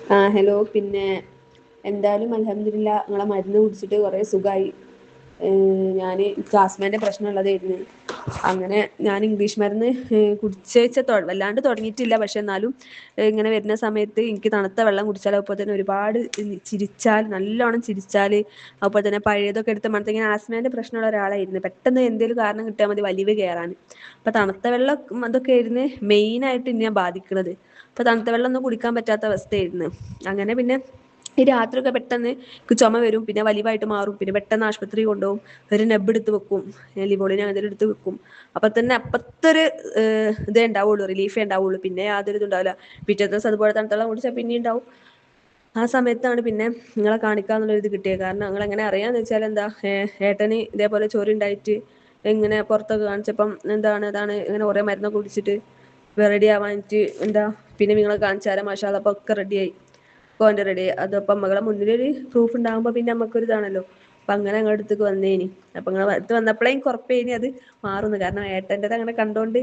Hello. പിന്നെ എന്തായാലും അൽഹംദുലില്ലാ നിങ്ങളെ മരുന്ന് കുടിച്ചിട്ട് കുറേ സുഖമായി. ഞാൻ ആസ്മേൻ്റെ പ്രശ്നം ഉള്ളതായിരുന്നു. അങ്ങനെ ഞാൻ ഇംഗ്ലീഷ് മരുന്ന് കുടിച്ചേച്ച വല്ലാണ്ട് തുടങ്ങിയിട്ടില്ല. പക്ഷെ എന്നാലും ഇങ്ങനെ വരുന്ന സമയത്ത് എനിക്ക് തണുത്ത വെള്ളം കുടിച്ചാൽ അതുപോലെ തന്നെ ഒരുപാട് ചിരിച്ചാൽ നല്ലോണം ചിരിച്ചാൽ അതുപോലെ തന്നെ പഴയതൊക്കെ എടുത്ത് മണത്ത് ഇങ്ങനെ ആസ്മേൻ്റെ പ്രശ്നമുള്ള ഒരാളായിരുന്നു. പെട്ടെന്ന് എന്തെങ്കിലും കാരണം കിട്ടിയാൽ മതി വലിവ് കയറാൻ. അപ്പൊ തണുത്ത വെള്ളം അതൊക്കെ ആയിരുന്നു മെയിനായിട്ട് ഇന്നെ ബാധിക്കുന്നത്. അപ്പൊ തണുത്ത വെള്ളം ഒന്നും കുടിക്കാൻ പറ്റാത്ത അവസ്ഥയായിരുന്നു. അങ്ങനെ പിന്നെ ഈ രാത്രിയൊക്കെ പെട്ടെന്ന് ചുമ വരും, പിന്നെ വലിവായിട്ട് മാറും, പിന്നെ പെട്ടെന്ന് ആശുപത്രി കൊണ്ടുപോകും, ഒരു നെബ് എടുത്ത് വെക്കും, ലിവോളിന് അങ്ങനെ എടുത്ത് വെക്കും. അപ്പൊ തന്നെ അപ്പത്തെ ഒരു ഇതേ ഉണ്ടാവുള്ളൂ, റിലീഫേ ഉണ്ടാവുള്ളൂ. പിന്നെ യാതൊരു ഇതും ഉണ്ടാവില്ല. പിറ്റേ ദിവസം അതുപോലെ തണുത്ത വെള്ളം കുടിച്ചാൽ പിന്നെയും ഉണ്ടാവും. ആ സമയത്താണ് പിന്നെ നിങ്ങളെ കാണിക്കാന്നുള്ളൊരു ഇത് കിട്ടിയത്. കാരണം നിങ്ങൾ എങ്ങനെ അറിയാന്ന് വെച്ചാൽ എന്താ, ഏട്ടന് ഇതേപോലെ ചോറി ഉണ്ടായിട്ട് ഇങ്ങനെ പുറത്തൊക്കെ കാണിച്ചപ്പം അതാണ് ഇങ്ങനെ കുറെ മരുന്നൊക്കെ കുടിച്ചിട്ട് റെഡി ആവാനിട്ട് എന്താ പിന്നെ നിങ്ങളെ കാണിച്ചാര മാഷാ അല്ലാഹ് ഇപ്പൊ ഒക്കെ റെഡിയായി. ഇപ്പൊ ഓന്റെ റെഡിയായി. അതപ്പം മകളെ മുന്നിലൊരു പ്രൂഫ് ഉണ്ടാകുമ്പോ പിന്നെ നമ്മക്കൊരു ഇതാണല്ലോ. അപ്പൊ അങ്ങനെ ഞങ്ങളുടെ അടുത്തേക്ക് വന്നേനി. അപ്പൊ നിങ്ങളെ അടുത്ത് വന്നപ്പോഴേ എനിക്ക് ഉറപ്പേനി അത് മാറുന്ന്. കാരണം ഏട്ടൻ്റെത് അങ്ങനെ കണ്ടോണ്ട്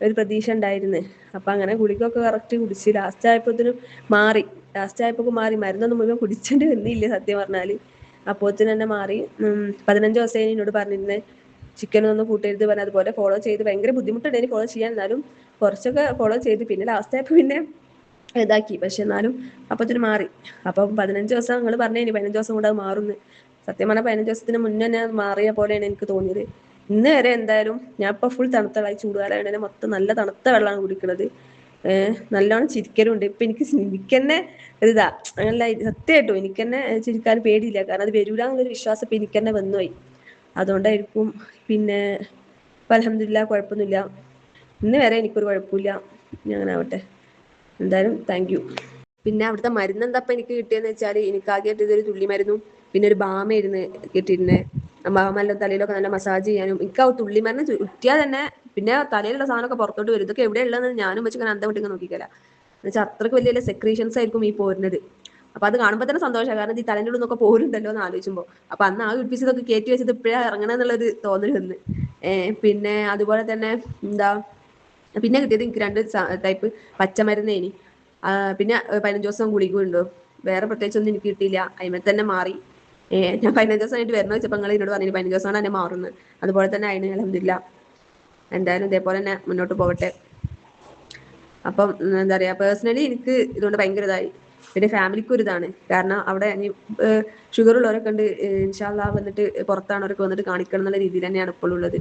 ഒരു പ്രതീക്ഷ ഉണ്ടായിരുന്നു. അപ്പൊ അങ്ങനെ ഗുളികൊക്കെ കറക്റ്റ് കുടിച്ച് ലാസ്റ്റ് ആയപ്പോഴത്തേനും മാറി. ലാസ്റ്റ് ആയപ്പോഴേക്കും മാറി. മരുന്നൊന്നും മുഴുവൻ കുടിച്ചേണ്ടി വന്നില്ല സത്യം പറഞ്ഞാല്. അപ്പോഴത്തേനും തന്നെ മാറി. 15 ദിവസമായി എന്നോട് പറഞ്ഞിരുന്നേ ചിക്കനൊന്നും കൂട്ടരുത് പറഞ്ഞ്. അതുപോലെ ഫോളോ ചെയ്ത് ഭയങ്കര ബുദ്ധിമുട്ടുണ്ടായിരുന്നു ഫോളോ ചെയ്യാൻ. എന്നാലും കുറച്ചൊക്കെ ഫോളോ ചെയ്ത് പിന്നെ ലാസ്റ്റ് ആയപ്പോൾ പിന്നെ ഇതാക്കി. പക്ഷെ എന്നാലും അപ്പത്തിന് മാറി. അപ്പം 15 ദിവസം നിങ്ങൾ പറഞ്ഞേനി 15 ദിവസം കൊണ്ട് അത് മാറുന്ന്. സത്യം പറഞ്ഞാൽ 15 ദിവസത്തിന് മുന്നേ തന്നെ മാറിയ പോലെയാണ് എനിക്ക് തോന്നിയത്. ഇന്ന് വരെ എന്തായാലും ഞാൻ ഇപ്പൊ ഫുൾ തണുത്ത വെള്ളം, ചൂടുകാലം മൊത്തം നല്ല തണുത്ത വെള്ളമാണ് കുടിക്കുന്നത്. നല്ലോണം ചിരിക്കലുണ്ട്. ഇപ്പൊ എനിക്ക് തന്നെ ഒരിതാ അങ്ങനല്ല, സത്യമായിട്ടും എനിക്ക് തന്നെ ചിരിക്കാൻ പേടിയില്ല. കാരണം അത് വരൂല എന്നുള്ളൊരു വിശ്വാസം ഇപ്പൊ എനിക്ക് തന്നെ വന്നുപോയി. അതുകൊണ്ടായിരിക്കും. പിന്നെ ഇപ്പൊ അൽഹംദുലില്ലാഹ് കുഴപ്പമൊന്നുമില്ല. ഇന്ന് വരെ എനിക്കൊരു കുഴപ്പമില്ല. ഇനി അങ്ങനെ ആവട്ടെ. എന്തായാലും താങ്ക് യു. പിന്നെ അവിടുത്തെ മരുന്ന് എന്താപ്പം എനിക്ക് കിട്ടിയെന്ന് വെച്ചാൽ എനിക്ക് ആകെ കിട്ടിയത് ഒരു തുള്ളി മരുന്നും പിന്നെ ഒരു ബാമായിരുന്നു കിട്ടിയിരുന്നത്. ബാമെല്ലാം തലയിലൊക്കെ നല്ല മസാജ് ചെയ്യാനും. എനിക്ക് ആ തുള്ളി മരുന്ന് കിട്ടിയാൽ തന്നെ പിന്നെ തലയിലുള്ള സാധനമൊക്കെ പുറത്തോട്ട് വരും. ഇതൊക്കെ എവിടെ ഉള്ളതെന്ന് ഞാനും വെച്ച് ഇങ്ങനെ അന്തം വിട്ട് ഇങ്ങനെ നോക്കിക്കല. എന്നുവെച്ചാൽ അത്രയ്ക്ക് വലിയ വലിയ സെക്രീഷൻസ് ആയിരിക്കും ഈ പോരുന്നത്. അപ്പൊ അത് കാണുമ്പോൾ തന്നെ സന്തോഷമാണ്. കാരണം ഈ തലേൻ്റെ ഉള്ളിൽ നിന്നൊക്കെ പോരുന്നുണ്ടല്ലോ എന്ന് ആലോചിക്കുമ്പോൾ. അപ്പൊ അന്ന് ആ കുപ്പിച്ചതൊക്കെ കയറ്റി വെച്ചത് ഇപ്പോഴാണ് ഇറങ്ങണം എന്നുള്ളൊരു തോന്നൽ വന്ന്. പിന്നെ അതുപോലെ തന്നെ എന്താ പിന്നെ കിട്ടിയത് എനിക്ക് 2 ടൈപ്പ് പച്ചമരുന്നേനി. പിന്നെ 15 ദിവസം ഗുളിക ഉണ്ടോ. വേറെ പ്രത്യേകിച്ചൊന്നും എനിക്ക് കിട്ടിയില്ല. അതിന്മേൽ തന്നെ മാറി. ഞാൻ 15 ദിവസം കഴിഞ്ഞിട്ട് വരണ വെച്ചപ്പോൾ നിങ്ങൾ എന്നോട് പറഞ്ഞു 15 ദിവസം കൊണ്ട് തന്നെ മാറുന്നത്. അതുപോലെ തന്നെ അതിന് അൽഹംദുലില്ലാഹ്. എന്തായാലും ഇതേപോലെ തന്നെ മുന്നോട്ട് പോകട്ടെ. അപ്പം എന്താ പറയാ, പേഴ്സണലി എനിക്ക് ഇതുകൊണ്ട് ഭയങ്കര ഇതായി. പിന്നെ ഫാമിലിക്കും ഒരു ഇതാണ്. കാരണം അവിടെ ഷുഗർ ഉള്ളവരൊക്കെ ഉണ്ട്. ഇൻഷാ അല്ലാഹ് വന്നിട്ട് പുറത്താണവരൊക്കെ വന്നിട്ട് കാണിക്കണം എന്നുള്ള രീതിയിൽ തന്നെയാണ് ഇപ്പോഴും ഉള്ളത്.